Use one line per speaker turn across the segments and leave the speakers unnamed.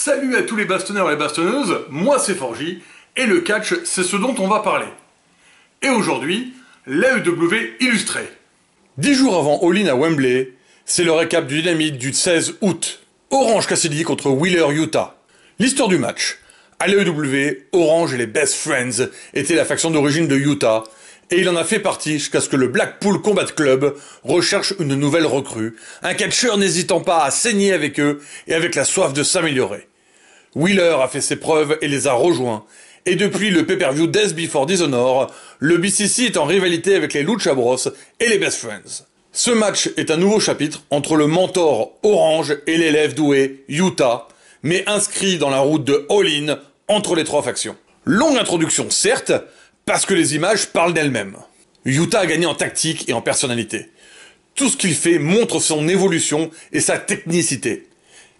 Salut à tous les bastonneurs et les bastonneuses, moi c'est Forgy, et le catch c'est ce dont on va parler. Et aujourd'hui, l'AEW illustré. 10 jours avant All-In à Wembley, c'est le récap du Dynamite du 16 août. Orange Cassidy contre Wheeler Yuta. L'histoire du match. À l'AEW, Orange et les Best Friends étaient la faction d'origine de Yuta, et il en a fait partie jusqu'à ce que le Blackpool Combat Club recherche une nouvelle recrue, un catcheur n'hésitant pas à saigner avec eux et avec la soif de s'améliorer. Wheeler a fait ses preuves et les a rejoints, et depuis le pay-per-view Death Before Dishonor, le BCC est en rivalité avec les Lucha Bros et les Best Friends. Ce match est un nouveau chapitre entre le mentor Orange et l'élève doué Yuta, mais inscrit dans la route de All-In entre les trois factions. Longue introduction certes, parce que les images parlent d'elles-mêmes. Yuta a gagné en tactique et en personnalité. Tout ce qu'il fait montre son évolution et sa technicité.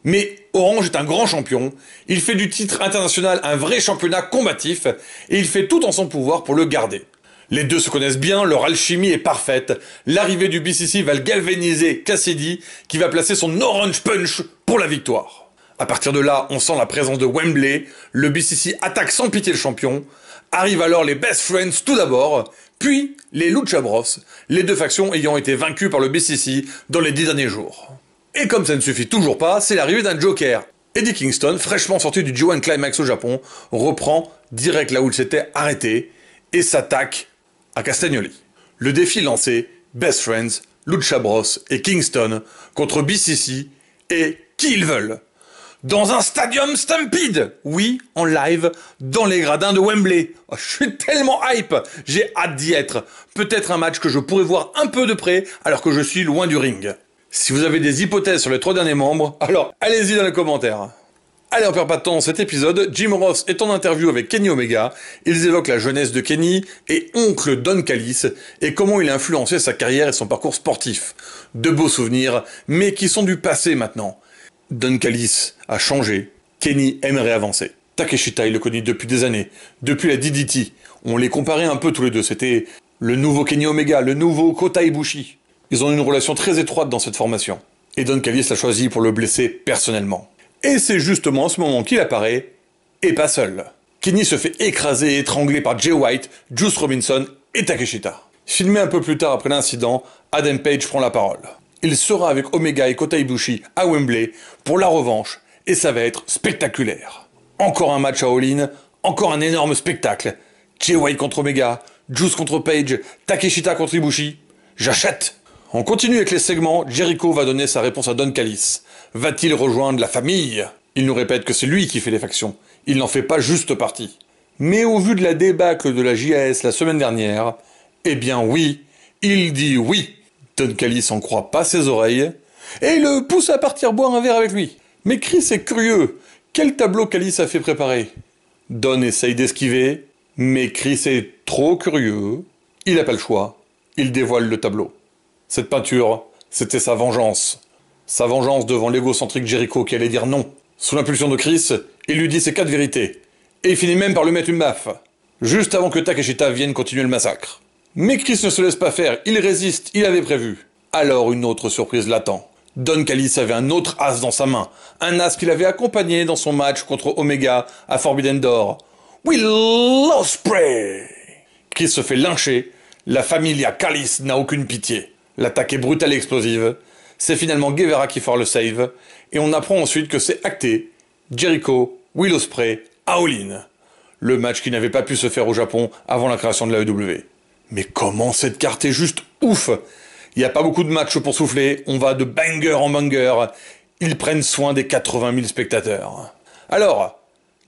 Mais Orange est un grand champion, il fait du titre international un vrai championnat combatif, et il fait tout en son pouvoir pour le garder. Les deux se connaissent bien, leur alchimie est parfaite, l'arrivée du BCC va le galvaniser Cassidy, qui va placer son Orange Punch pour la victoire. À partir de là, on sent la présence de Wembley, le BCC attaque sans pitié le champion, arrivent alors les Best Friends tout d'abord, puis les Lucha Bros, les deux factions ayant été vaincues par le BCC dans les 10 derniers jours. Et comme ça ne suffit toujours pas, c'est l'arrivée d'un Joker. Eddie Kingston, fraîchement sorti du G1 Climax au Japon, reprend direct là où il s'était arrêté et s'attaque à Castagnoli. Le défi lancé, Best Friends, Lucha Bros et Kingston contre BCC et qui ils veulent. Dans un stadium Stampede. Oui, en live, dans les gradins de Wembley. Oh, je suis tellement hype. J'ai hâte d'y être. Peut-être un match que je pourrais voir un peu de près alors que je suis loin du ring. Si vous avez des hypothèses sur les 3 derniers membres, alors allez-y dans les commentaires. Allez, on perd pas de temps dans cet épisode. Jim Ross est en interview avec Kenny Omega. Ils évoquent la jeunesse de Kenny et oncle Don Callis et comment il a influencé sa carrière et son parcours sportif. De beaux souvenirs, mais qui sont du passé maintenant. Don Callis a changé, Kenny aimerait avancer. Takeshita, il le connaît depuis des années, depuis la DDT. On les comparait un peu tous les deux, c'était le nouveau Kenny Omega, le nouveau Kota Ibushi. Ils ont une relation très étroite dans cette formation. Et Don Callis l'a choisi pour le blesser personnellement. Et c'est justement en ce moment qu'il apparaît, et pas seul. Kenny se fait écraser et étrangler par Jay White, Juice Robinson et Takeshita. Filmé un peu plus tard après l'incident, Adam Page prend la parole. Il sera avec Omega et Kota Ibushi à Wembley pour la revanche, et ça va être spectaculaire. Encore un match à All-In, encore un énorme spectacle. Jay White contre Omega, Juice contre Page, Takeshita contre Ibushi. J'achète. On continue avec les segments, Jericho va donner sa réponse à Don Callis. Va-t-il rejoindre la famille? Il nous répète que c'est lui qui fait les factions. Il n'en fait pas juste partie. Mais au vu de la débâcle de la JAS la semaine dernière, eh bien oui, il dit oui. Don Callis en croit pas ses oreilles, et le pousse à partir boire un verre avec lui. Mais Chris est curieux. Quel tableau Callis a fait préparer? Don essaye d'esquiver, mais Chris est trop curieux. Il n'a pas le choix. Il dévoile le tableau. Cette peinture, c'était sa vengeance. Sa vengeance devant l'égocentrique Jericho qui allait dire non. Sous l'impulsion de Chris, il lui dit ses 4 vérités. Et il finit même par lui mettre une baffe. Juste avant que Takeshita vienne continuer le massacre. Mais Chris ne se laisse pas faire, il résiste, il avait prévu. Alors une autre surprise l'attend. Don Callis avait un autre as dans sa main. Un as qu'il avait accompagné dans son match contre Omega à Forbidden Door. Will Ospreay. Chris se fait lyncher. La familia Callis n'a aucune pitié. L'attaque est brutale et explosive. C'est finalement Guevara qui fera le save. Et on apprend ensuite que c'est acté. Jericho, Will Ospreay, à All-In. Le match qui n'avait pas pu se faire au Japon avant la création de l'AEW. Mais comment cette carte est juste ouf! Il n'y a pas beaucoup de matchs pour souffler, on va de banger en banger. Ils prennent soin des 80 000 spectateurs. Alors,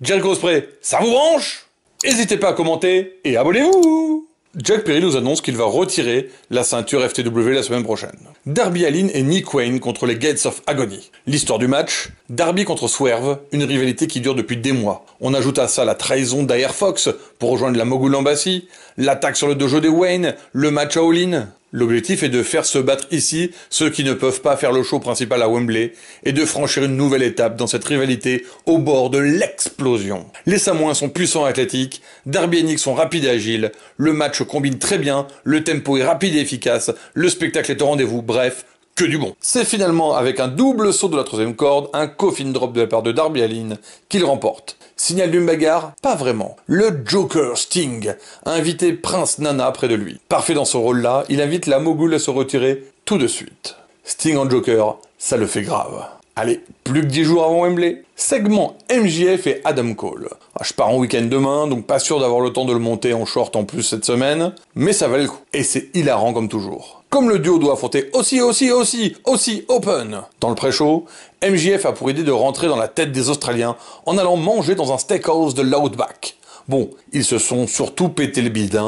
Jericho Ospreay, ça vous branche? N'hésitez pas à commenter et abonnez-vous! Jack Perry nous annonce qu'il va retirer la ceinture FTW la semaine prochaine. Darby Allin et Nick Wayne contre les Gates of Agony. L'histoire du match, Darby contre Swerve, une rivalité qui dure depuis des mois. On ajoute à ça la trahison d'Air Fox pour rejoindre la Mogul Embassy, l'attaque sur le dojo des Wayne, le match à All-In. L'objectif est de faire se battre ici ceux qui ne peuvent pas faire le show principal à Wembley et de franchir une nouvelle étape dans cette rivalité au bord de l'explosion. Les Samoans sont puissants et athlétiques, Darby et Nick sont rapides et agiles, le match combine très bien, le tempo est rapide et efficace, le spectacle est au rendez-vous, bref, que du bon. C'est finalement avec un double saut de la troisième corde, un coffin drop de la part de Darby Allin, qu'il remporte. Signal d'une bagarre? Pas vraiment. Le Joker Sting a invité Prince Nana près de lui. Parfait dans ce rôle-là, il invite la Mogul à se retirer tout de suite. Sting en Joker, ça le fait grave. Allez, plus que 10 jours avant Wembley. Segment MJF et Adam Cole. Je pars en week-end demain, donc pas sûr d'avoir le temps de le monter en short en plus cette semaine, mais ça valait le coup. Et c'est hilarant comme toujours. Comme le duo doit affronter aussi Open. Dans le pré-show, MJF a pour idée de rentrer dans la tête des Australiens en allant manger dans un steakhouse de l'Outback. Bon, ils se sont surtout pété le bide,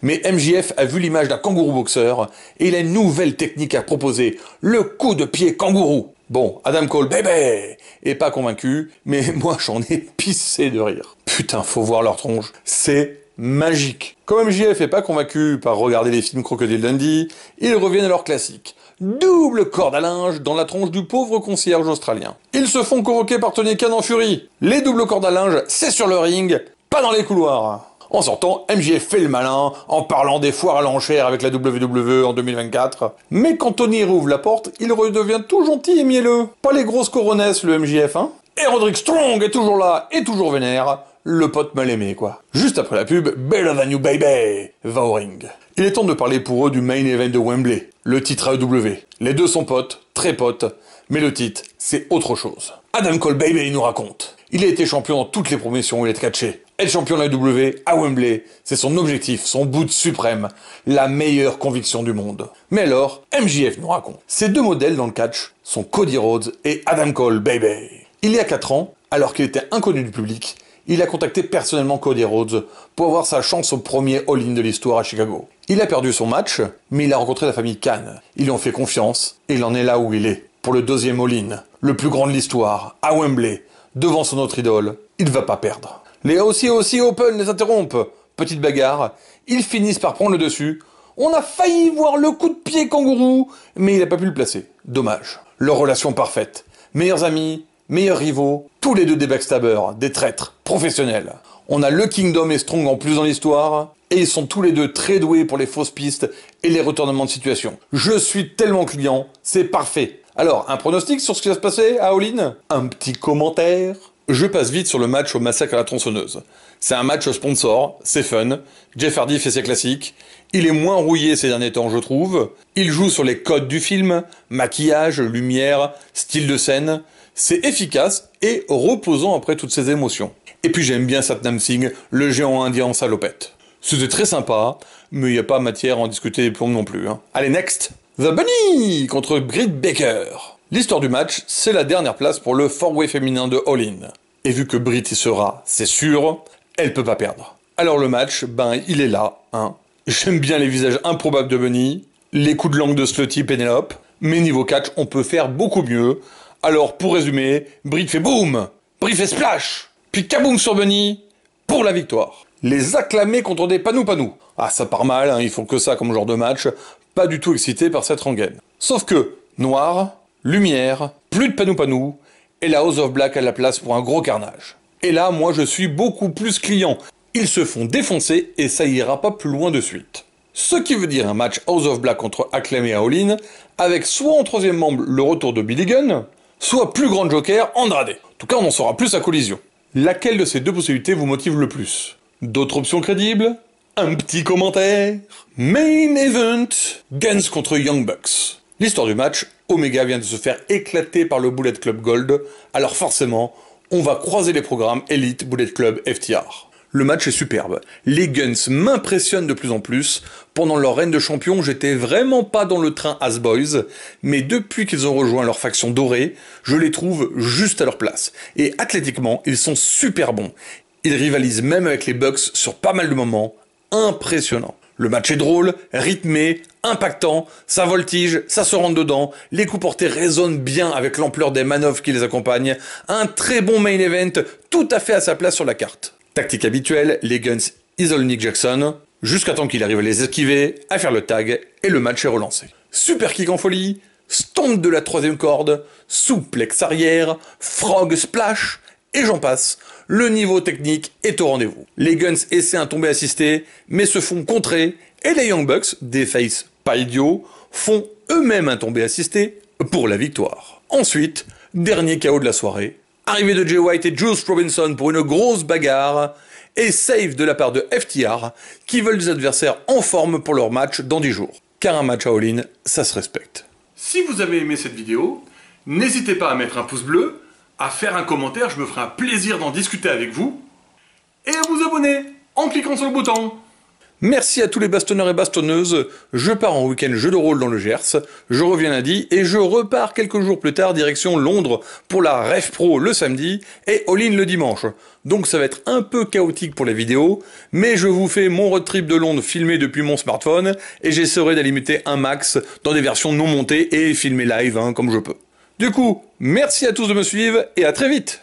mais MJF a vu l'image d'un kangourou boxeur et il a une nouvelle technique à proposer, le coup de pied kangourou. Bon, Adam Cole, bébé, est pas convaincu, mais moi j'en ai pissé de rire. Putain, faut voir leur tronche, c'est magique. Comme MJF est pas convaincu par regarder les films Crocodile Dundee, ils reviennent à leur classique. Double corde à linge dans la tronche du pauvre concierge australien. Ils se font convoquer par Tony Khan en furie. Les doubles cordes à linge, c'est sur le ring, pas dans les couloirs. En sortant, MJF fait le malin en parlant des foires à l'enchère avec la WWE en 2024. Mais quand Tony rouvre la porte, il redevient tout gentil et mielleux. Pas les grosses coronesses, le MJF, hein. Et Roderick Strong est toujours là et toujours vénère. Le pote mal aimé, quoi. Juste après la pub, Better Than You Baby va au ring. Il est temps de parler pour eux du main event de Wembley, le titre AEW. Les deux sont potes, très potes, mais le titre, c'est autre chose. Adam Cole Baby nous raconte. Il a été champion dans toutes les promotions où il est catché. Être champion de la AEW à Wembley, c'est son objectif, son but suprême, la meilleure conviction du monde. Mais alors, MJF nous raconte. Ces deux modèles dans le catch sont Cody Rhodes et Adam Cole Baby. Il y a 4 ans, alors qu'il était inconnu du public, il a contacté personnellement Cody Rhodes pour avoir sa chance au premier All-In de l'histoire à Chicago. Il a perdu son match, mais il a rencontré la famille Khan. Ils lui ont fait confiance et il en est là où il est. Pour le deuxième All-In, le plus grand de l'histoire, à Wembley, devant son autre idole, il va pas perdre. Les aussi Open les interrompent. Petite bagarre, ils finissent par prendre le dessus. On a failli voir le coup de pied kangourou, mais il a pas pu le placer. Dommage. Leur relation parfaite. Meilleurs amis, meilleurs rivaux, tous les deux des backstabbers, des traîtres, professionnels. On a le Kingdom et Strong en plus dans l'histoire, et ils sont tous les deux très doués pour les fausses pistes et les retournements de situation. Je suis tellement client, c'est parfait. Alors, un pronostic sur ce qui va se passer à All-In? Un petit commentaire? Je passe vite sur le match au massacre à la tronçonneuse. C'est un match sponsor, c'est fun, Jeff Hardy fait ses classiques, il est moins rouillé ces derniers temps je trouve, il joue sur les codes du film, maquillage, lumière, style de scène, c'est efficace et reposant après toutes ces émotions. Et puis j'aime bien Satnam Singh, le géant indien en salopette. C'était très sympa, mais il n'y a pas matière à en discuter des plombs non plus. Allez, next! The Bunny contre Britt Baker. L'histoire du match, c'est la dernière place pour le 4-way féminin de All-In. Et vu que Britt y sera, c'est sûr, elle peut pas perdre. Alors le match, il est là, J'aime bien les visages improbables de Bunny, les coups de langue de Slutty Penelope, mais niveau catch, on peut faire beaucoup mieux. Alors pour résumer, Britt fait boum, Britt fait splash, puis kaboum sur Bunny, pour la victoire. Les acclamés contre des panou-panou. Ah, ça part mal, ils font que ça comme genre de match, pas du tout excité par cette rengaine. Sauf que, noir, lumière, plus de panou-panou, et la House of Black à la place pour un gros carnage. Et là, moi je suis beaucoup plus client. Ils se font défoncer et ça ira pas plus loin de suite. Ce qui veut dire un match House of Black contre Acclaim et All-In, avec soit en troisième membre le retour de Billy Gunn, soit plus grand joker Andrade. En tout cas, on en saura plus à Collision. Laquelle de ces deux possibilités vous motive le plus? D'autres options crédibles? Un petit commentaire? Main Event, Guns contre Young Bucks. L'histoire du match, Omega vient de se faire éclater par le Bullet Club Gold, alors forcément, on va croiser les programmes Elite Bullet Club FTR. Le match est superbe. Les Guns m'impressionnent de plus en plus. Pendant leur règne de champion, j'étais vraiment pas dans le train As Boys, mais depuis qu'ils ont rejoint leur faction dorée, je les trouve juste à leur place. Et athlétiquement, ils sont super bons. Ils rivalisent même avec les Bucks sur pas mal de moments. Impressionnant. Le match est drôle, rythmé, impactant, ça voltige, ça se rentre dedans, les coups portés résonnent bien avec l'ampleur des manœuvres qui les accompagnent, un très bon main event, tout à fait à sa place sur la carte. Tactique habituelle, les Guns isolent Nick Jackson, jusqu'à temps qu'il arrive à les esquiver, à faire le tag, et le match est relancé. Super kick en folie, stomp de la troisième corde, souplex arrière, frog splash, et j'en passe. Le niveau technique est au rendez-vous. Les Guns essaient un tombé assisté, mais se font contrer, et les Young Bucks, des faces pas idiots, font eux-mêmes un tombé assisté pour la victoire. Ensuite, dernier KO de la soirée, arrivée de Jay White et Juice Robinson pour une grosse bagarre, et save de la part de FTR, qui veulent des adversaires en forme pour leur match dans 10 jours. Car un match à All-In, ça se respecte. Si vous avez aimé cette vidéo, n'hésitez pas à mettre un pouce bleu, à faire un commentaire, je me ferai un plaisir d'en discuter avec vous, et à vous abonner en cliquant sur le bouton. Merci à tous les bastonneurs et bastonneuses, je pars en week-end jeu de rôle dans le Gers, je reviens lundi et je repars quelques jours plus tard direction Londres pour la Ref Pro le samedi et All-In le dimanche. Donc ça va être un peu chaotique pour les vidéos, mais je vous fais mon road trip de Londres filmé depuis mon smartphone et j'essaierai d'alimenter un max dans des versions non montées et filmées live comme je peux. Du coup, merci à tous de me suivre et à très vite.